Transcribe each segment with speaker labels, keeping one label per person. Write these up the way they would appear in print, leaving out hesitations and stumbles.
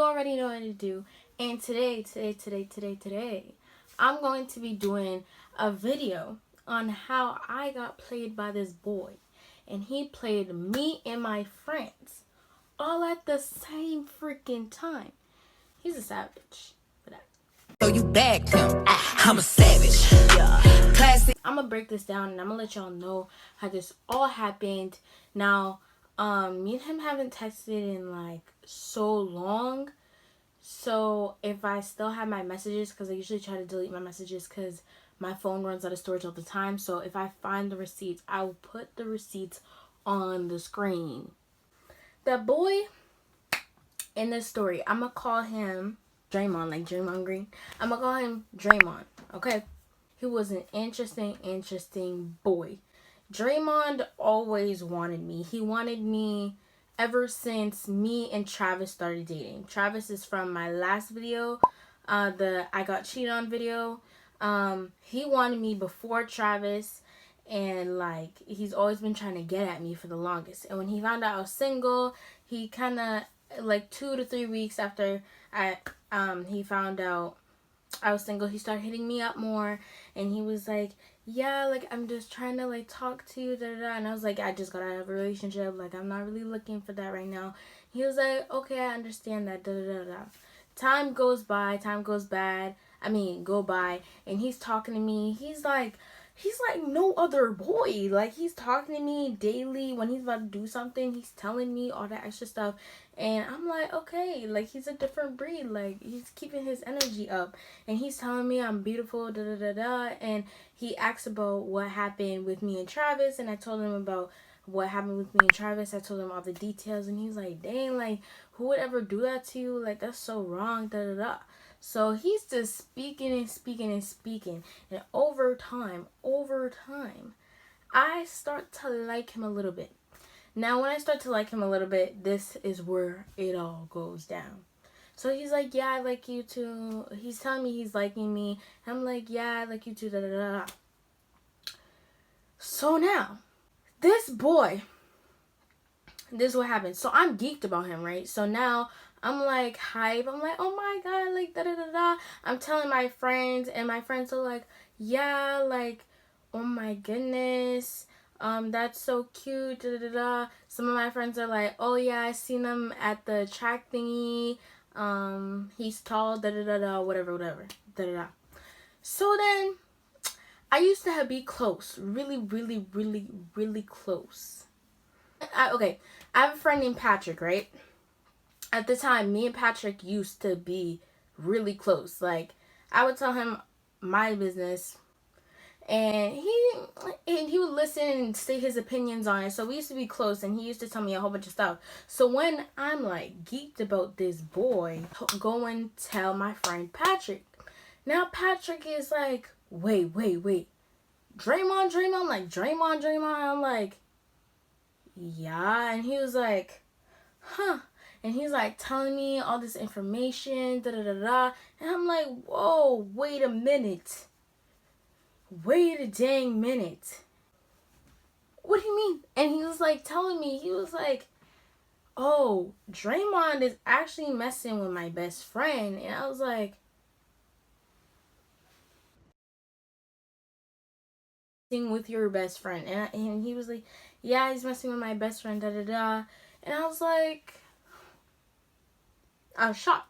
Speaker 1: already know what to do. And today, I'm going to be doing a video on how I got played by this boy. And he played me and my friends all at the same freaking time. He's a savage for that.
Speaker 2: So you bagged him. I'm a savage. Yeah. Classic.
Speaker 1: I'm gonna break this down and I'm gonna let y'all know how this all happened. Now, me and him haven't texted in like so long. So if I still have my messages, because I usually try to delete my messages because my phone runs out of storage all the time. So if I find the receipts, I will put the receipts on the screen. That boy in this story, I'm gonna call him Draymond, like Draymond Green. I'm gonna call him Draymond, okay? He was an interesting boy. Draymond always wanted me. He wanted me ever since me and Travis started dating. Travis is from my last video, the I got cheated on video. He wanted me before Travis, and like he's always been trying to get at me for the longest. And when he found out I was single, he kind of like 2 to 3 weeks after he found out I was single, he started hitting me up more, and he was like, yeah, like, I'm just trying to, like, talk to you, and I was like, I just got out of a relationship, like, I'm not really looking for that right now. He was like, okay, I understand that, Time goes by, go by, and he's talking to me. He's like no other boy. Like, he's talking to me daily. When he's about to do something, he's telling me all that extra stuff. And I'm like, okay, like, he's a different breed. Like, he's keeping his energy up. And he's telling me I'm beautiful, And he asked about what happened with me and Travis. And I told him about what happened with me and Travis. I told him all the details. And he's like, dang, like, who would ever do that to you? Like, that's so wrong, So he's just speaking. And over time, I start to like him a little bit. Now, when I start to like him a little bit, this is where it all goes down. So he's like, yeah, I like you too. He's telling me he's liking me. I'm like, yeah, I like you too, So now, this boy, this is what happened. So I'm geeked about him, right? So now I'm like hype. I'm like, oh my god, like I'm telling my friends, and my friends are like, yeah, like, oh my goodness, that's so cute, Some of my friends are like, oh yeah, I seen him at the track thingy. He's tall, whatever. So then, I used to be close, really close. I have a friend named Patrick, right? At the time, me and Patrick used to be really close. Like, I would tell him my business, and he would listen and say his opinions on it. So we used to be close, and he used to tell me a whole bunch of stuff. So when I'm like geeked about this boy, go and tell my friend Patrick. Now Patrick is like, wait, Draymond, like Draymond. I'm like, yeah, and he was like, huh. And he's like telling me all this information, And I'm like, whoa, wait a minute. Wait a dang minute. What do you mean? And he was like telling me, he was like, oh, Draymond is actually messing with my best friend. And I was like, with your best friend. And he was like, yeah, he's messing with my best friend, And I was like, I was shocked.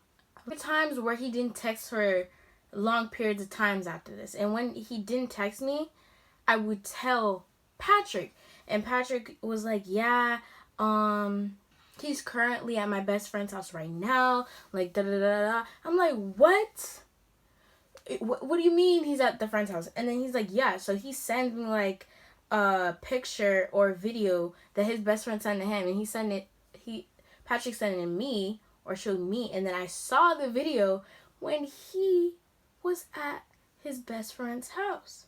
Speaker 1: Times where he didn't text for long periods of times after this. And when he didn't text me, I would tell Patrick. And Patrick was like, yeah, he's currently at my best friend's house right now. Like, I'm like, what? What do you mean he's at the friend's house? And then he's like, yeah. So he sends me like a picture or a video that his best friend sent to him. And Patrick sent it to me, or showed me, and then I saw the video when he was at his best friend's house.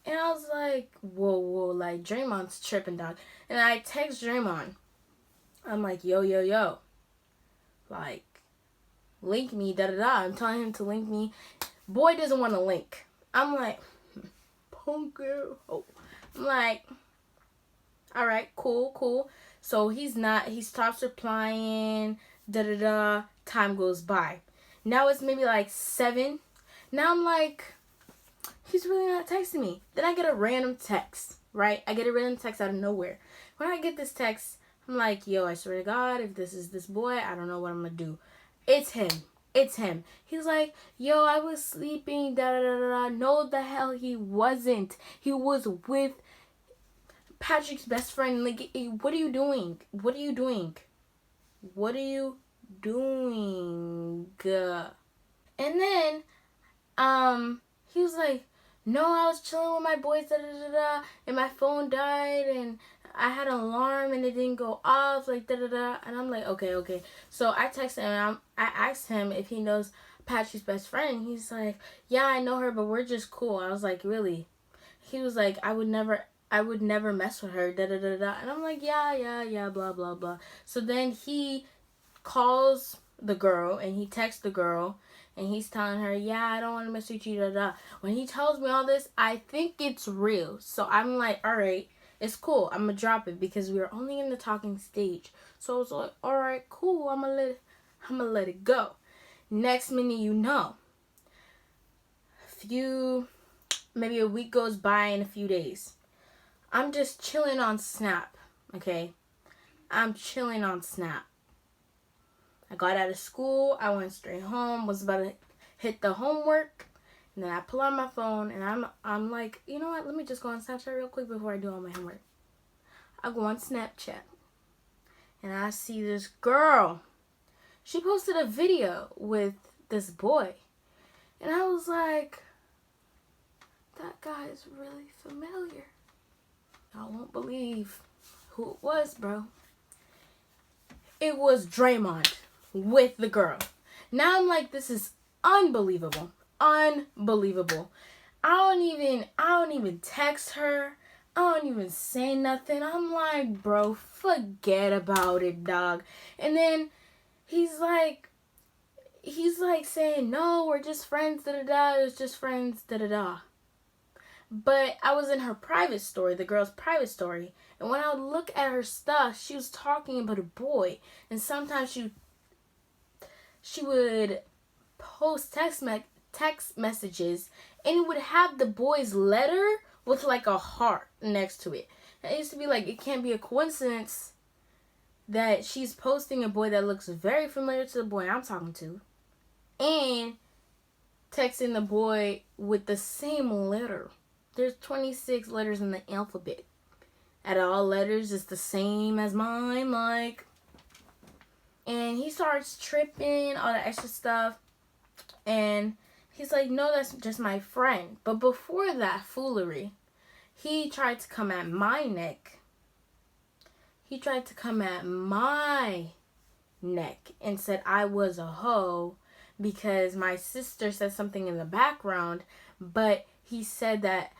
Speaker 1: And I was like, whoa, like, Draymond's tripping, dog. And I text Draymond. I'm like, yo, like, link me, I'm telling him to link me. Boy doesn't want to link. I'm like, punk girl. Oh. I'm like, all right, cool. So he stops replying, time goes by. Now it's maybe like 7. Now I'm like, he's really not texting me. Then I get a random text, right? I get a random text out of nowhere. When I get this text, I'm like, yo, I swear to God, if this is this boy, I don't know what I'm going to do. It's him. It's him. He's like, yo, I was sleeping, da da da da. No, the hell he wasn't. He was with Patrick's best friend. Like, what are you doing? What are you doing? What are you doing? And then, he was like, no, I was chilling with my boys, da da da da, and my phone died, and I had an alarm, and it didn't go off, like, da da da, and I'm like, okay. So I texted him, and I asked him if he knows Patrick's best friend. He's like, yeah, I know her, but we're just cool. I was like, really? He was like, I would never mess with her, da da da da, and I'm like, yeah, blah blah blah. So then he calls the girl, and he texts the girl, and he's telling her, yeah, I don't want to mess with you, da da. When he tells me all this, I think it's real. So I'm like, all right, it's cool. I'm going to drop it because we were only in the talking stage. So I was like, all right, cool. I'm going to let it go. Next minute, you know, maybe a week goes by in a few days. I'm just chilling on Snap, okay? I'm chilling on Snap. I got out of school, I went straight home, was about to hit the homework, and then I pull out my phone, and I'm like, you know what, let me just go on Snapchat real quick before I do all my homework. I go on Snapchat, and I see this girl. She posted a video with this boy, and I was like, that guy is really familiar. Y'all won't believe who it was, bro. It was Draymond with the girl. Now I'm like, this is unbelievable. Unbelievable. I don't even text her. I don't even say nothing. I'm like, bro, forget about it, dog. And then he's like saying, no, we're just friends, da da da. It's just friends, da da da. But I was in her private story, the girl's private story. And when I would look at her stuff, she was talking about a boy. And sometimes she would post text messages, and it would have the boy's letter with like a heart next to it. And it used to be like, it can't be a coincidence that she's posting a boy that looks very familiar to the boy I'm talking to, and texting the boy with the same letter. There's 26 letters in the alphabet. Out of all letters, it's the same as mine, like. And he starts tripping, all that extra stuff. And he's like, no, that's just my friend. But before that foolery, he tried to come at my neck. He tried to come at my neck and said I was a hoe because my sister said something in the background. But he said that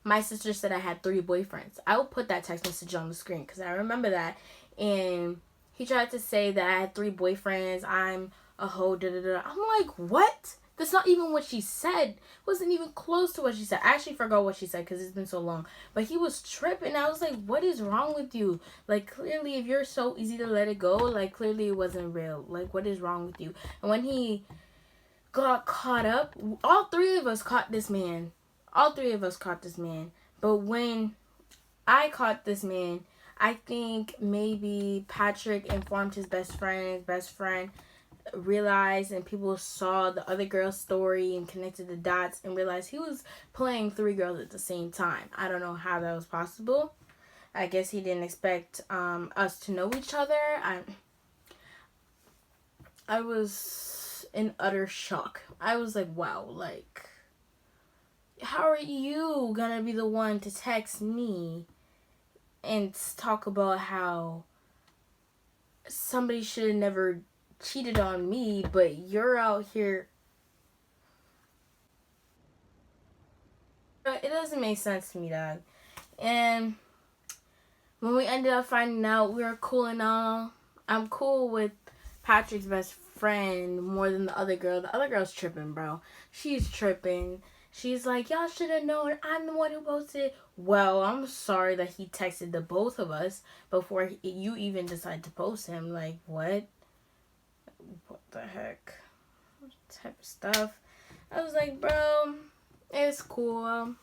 Speaker 1: my sister said I had 3 boyfriends. I will put that text message on the screen because I remember that. And he tried to say that I had 3 boyfriends. I'm a hoe. Da da da. I'm like, what? That's not even what she said. It wasn't even close to what she said. I actually forgot what she said because it's been so long. But he was tripping. I was like, what is wrong with you? Like, clearly, if you're so easy to let it go, like, clearly it wasn't real. Like, what is wrong with you? And when he got caught up, all 3 of us caught this man. All 3 of us caught this man. But when I caught this man, I think maybe Patrick informed his best friend realized, and people saw the other girl's story and connected the dots and realized he was playing 3 girls at the same time. I don't know how that was possible. I guess he didn't expect us to know each other. I was in utter shock. I was like, wow, like, how are you gonna be the one to text me and talk about how somebody should have never cheated on me, but you're out here. It doesn't make sense to me, dog. And when we ended up finding out, we were cool and all. I'm cool with Patrick's best friend more than the other girl. The other girl's tripping, bro. She's tripping. She's like, y'all should have known I'm the one who posted it. Well, I'm sorry that he texted the both of us before you even decided to post him. Like, what? what the heck type of stuff. I was like, bro, it's cool.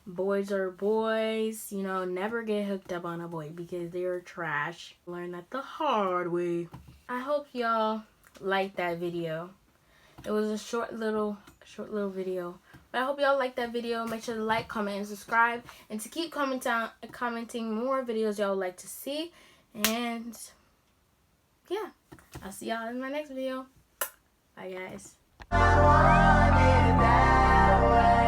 Speaker 1: Boys are boys, you know, never get hooked up on a boy because they're trash. Learn that the hard way. I hope y'all liked that video. It was a short little video. But I hope y'all liked that video. Make sure to like, comment, and subscribe. And to keep commenting more videos y'all would like to see. And yeah, I'll see y'all in my next video. Bye, guys. I want it that way.